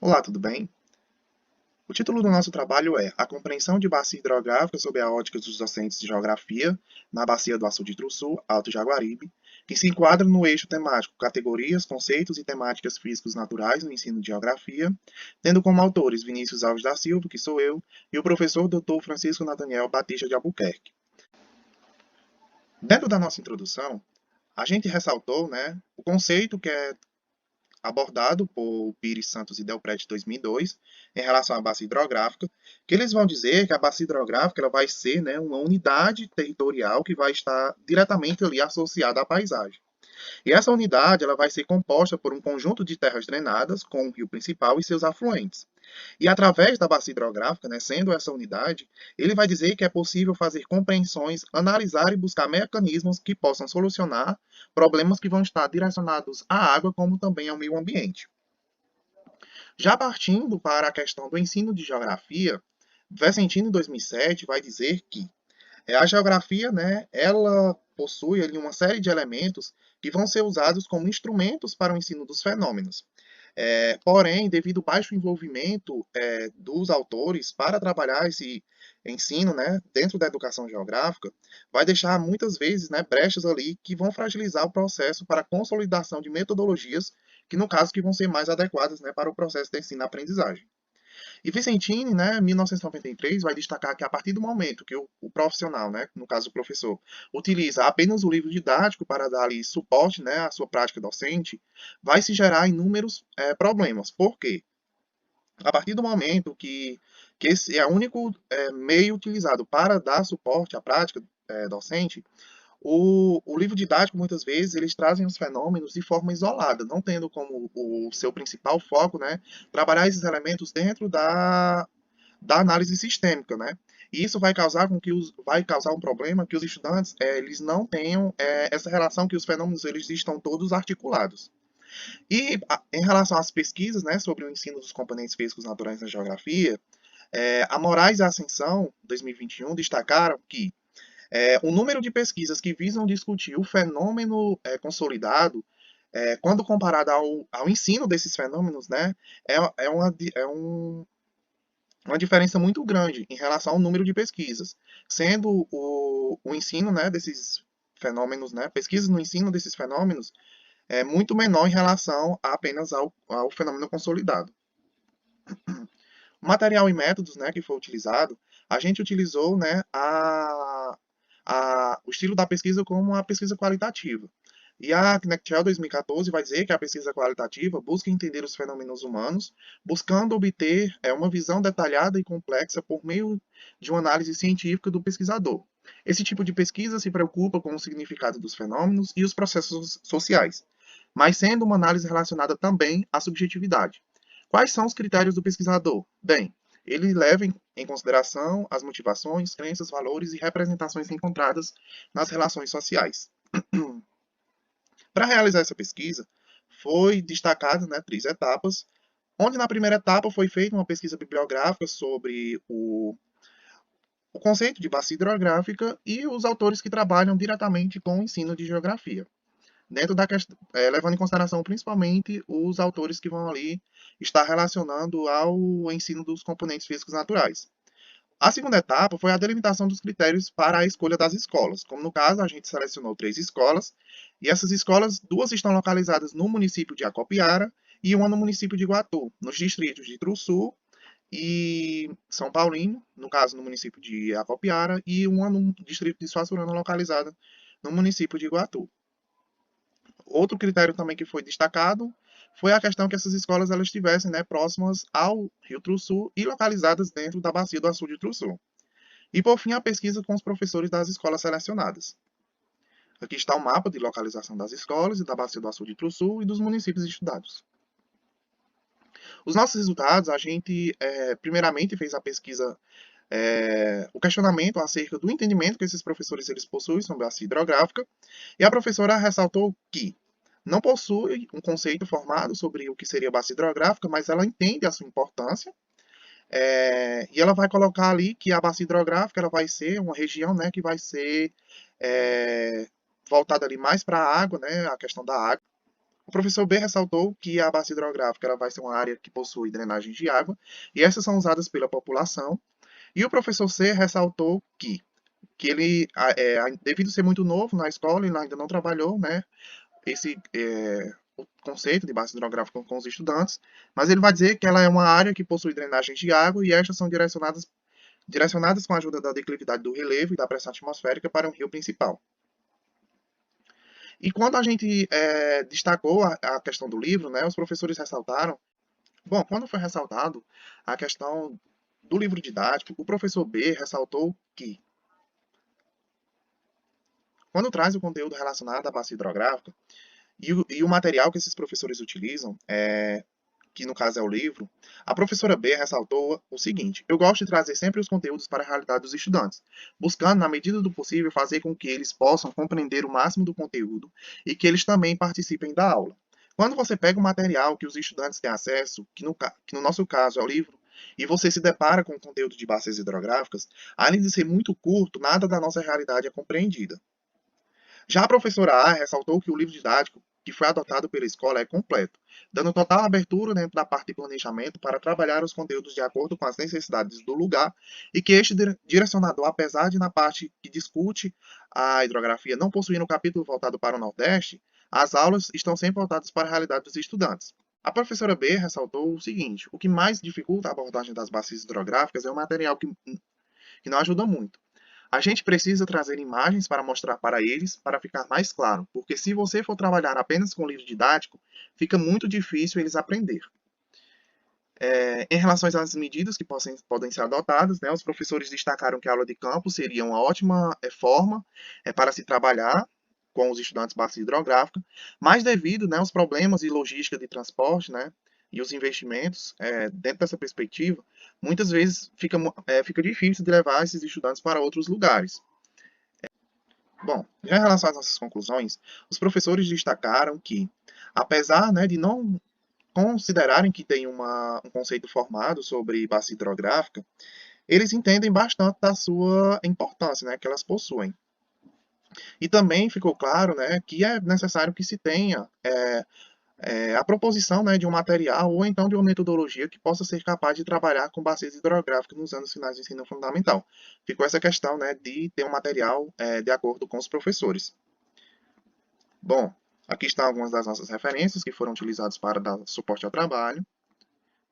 Olá, tudo bem? O título do nosso trabalho é A Compreensão de Bacia Hidrográfica sob a ótica dos docentes de Geografia na Bacia do Açude Itruçu, Alto Jaguaribe, que se enquadra no eixo temático Categorias, Conceitos e Temáticas Físicos Naturais no Ensino de Geografia, tendo como autores Vinícius Alves da Silva, que sou eu, e o professor Dr. Francisco Nathaniel Batista de Albuquerque. Dentro da nossa introdução, a gente ressaltou, o conceito que é abordado por Pires Santos e Delprete em 2002, em relação à bacia hidrográfica, que eles vão dizer que a bacia hidrográfica ela vai ser, uma unidade territorial que vai estar diretamente ali associada à paisagem. E essa unidade ela vai ser composta por um conjunto de terras drenadas com o rio principal e seus afluentes. E através da bacia hidrográfica, sendo essa unidade, ele vai dizer que é possível fazer compreensões, analisar e buscar mecanismos que possam solucionar problemas que vão estar direcionados à água, como também ao meio ambiente. Já partindo para a questão do ensino de geografia, Vicentino, em 2007, vai dizer que a geografia, ela possui ali uma série de elementos que vão ser usados como instrumentos para o ensino dos fenômenos. Porém, devido ao baixo envolvimento dos autores para trabalhar esse ensino, dentro da educação geográfica, vai deixar muitas vezes, brechas ali que vão fragilizar o processo para a consolidação de metodologias que, no caso, que vão ser mais adequadas, para o processo de ensino-aprendizagem. E Vicentini, em 1993, vai destacar que a partir do momento que o profissional, no caso o professor, utiliza apenas o livro didático para dar ali suporte, à sua prática docente, vai se gerar inúmeros problemas. Por quê? A partir do momento que esse é o único meio utilizado para dar suporte à prática docente, o livro didático, muitas vezes, eles trazem os fenômenos de forma isolada, não tendo como o seu principal foco, trabalhar esses elementos dentro da análise sistêmica, E isso vai causar vai causar um problema que os estudantes eles não tenham essa relação que os fenômenos eles estão todos articulados. E em relação às pesquisas, sobre o ensino dos componentes físicos naturais na geografia, a Moraes e a Ascensão, 2021, destacaram que o número de pesquisas que visam discutir o fenômeno consolidado, quando comparado ao ensino desses fenômenos, uma diferença muito grande em relação ao número de pesquisas, sendo o ensino desses fenômenos, pesquisas no ensino desses fenômenos, é muito menor em relação apenas ao fenômeno consolidado. O material e métodos que foi utilizado, a gente utilizou o estilo da pesquisa como a pesquisa qualitativa. E a Knechtel 2014 vai dizer que a pesquisa qualitativa busca entender os fenômenos humanos, buscando obter uma visão detalhada e complexa por meio de uma análise científica do pesquisador. Esse tipo de pesquisa se preocupa com o significado dos fenômenos e os processos sociais, mas sendo uma análise relacionada também à subjetividade. Quais são os critérios do pesquisador? Bem, ele leva em consideração as motivações, crenças, valores e representações encontradas nas relações sociais. Para realizar essa pesquisa, foi destacado 3 etapas, onde na primeira etapa foi feita uma pesquisa bibliográfica sobre o conceito de bacia hidrográfica e os autores que trabalham diretamente com o ensino de geografia, dentro da questão, levando em consideração principalmente os autores que vão ali estar relacionando ao ensino dos componentes físicos naturais. A segunda etapa foi a delimitação dos critérios para a escolha das escolas. Como no caso, a gente selecionou 3 escolas, e essas escolas, 2 estão localizadas no município de Acopiara e uma no município de Iguatu, nos distritos de Itruçu e São Paulino, no caso no município de Acopiara, e uma no distrito de Suaçurana, localizada no município de Iguatu. Outro critério também que foi destacado foi a questão que essas escolas elas estivessem próximas ao Rio Truçu e localizadas dentro da bacia do Açude Truçu. E por fim, a pesquisa com os professores das escolas selecionadas. Aqui está o mapa de localização das escolas e da bacia do Açude Truçu e dos municípios estudados. Os nossos resultados, a gente primeiramente fez a pesquisa, o questionamento acerca do entendimento que esses professores eles possuem sobre a bacia hidrográfica, e a professora ressaltou que não possui um conceito formado sobre o que seria bacia hidrográfica, mas ela entende a sua importância, e ela vai colocar ali que a bacia hidrográfica ela vai ser uma região que vai ser voltada ali mais para a água, a questão da água, O professor B ressaltou que a bacia hidrográfica ela vai ser uma área que possui drenagem de água, e essas são usadas pela população. E o professor C ressaltou que ele, devido ser muito novo na escola, ele ainda não trabalhou, né, o conceito de bacia hidrográfica com os estudantes, mas ele vai dizer que ela é uma área que possui drenagem de água e estas são direcionadas com a ajuda da declividade do relevo e da pressão atmosférica para um rio principal. E quando a gente destacou a questão do livro, né, os professores ressaltaram. Bom, quando foi ressaltado a questão do livro didático, o professor B ressaltou que, quando traz o conteúdo relacionado à bacia hidrográfica e o material que esses professores utilizam, que no caso é o livro, a professora B ressaltou o seguinte: eu gosto de trazer sempre os conteúdos para a realidade dos estudantes, buscando, na medida do possível, fazer com que eles possam compreender o máximo do conteúdo e que eles também participem da aula. Quando você pega o material que os estudantes têm acesso, que no nosso caso é o livro, e você se depara com o conteúdo de bacias hidrográficas, além de ser muito curto, nada da nossa realidade é compreendida. Já a professora A ressaltou que o livro didático que foi adotado pela escola é completo, dando total abertura dentro da parte de planejamento para trabalhar os conteúdos de acordo com as necessidades do lugar e que este direcionador, apesar de na parte que discute a hidrografia não possuir um capítulo voltado para o Nordeste, as aulas estão sempre voltadas para a realidade dos estudantes. A professora B ressaltou o seguinte: o que mais dificulta a abordagem das bacias hidrográficas é o material que não ajuda muito. A gente precisa trazer imagens para mostrar para eles, para ficar mais claro, porque se você for trabalhar apenas com livro didático, fica muito difícil eles aprender. Em relação às medidas que podem ser adotadas, né, os professores destacaram que a aula de campo seria uma ótima forma para se trabalhar com os estudantes base hidrográfica, mas devido, né, aos problemas e logística de transporte, né, e os investimentos, dentro dessa perspectiva, muitas vezes fica difícil de levar esses estudantes para outros lugares. Bom, já em relação às nossas conclusões, os professores destacaram que, apesar, né, de não considerarem que tem um conceito formado sobre bacia hidrográfica, eles entendem bastante da sua importância, né, que elas possuem. E também ficou claro, né, que é necessário que se tenha a proposição, né, de um material ou então de uma metodologia que possa ser capaz de trabalhar com bacias hidrográficas nos anos finais do ensino fundamental. Ficou essa questão, né, de ter um material de acordo com os professores. Bom, aqui estão algumas das nossas referências que foram utilizadas para dar suporte ao trabalho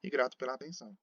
e grato pela atenção.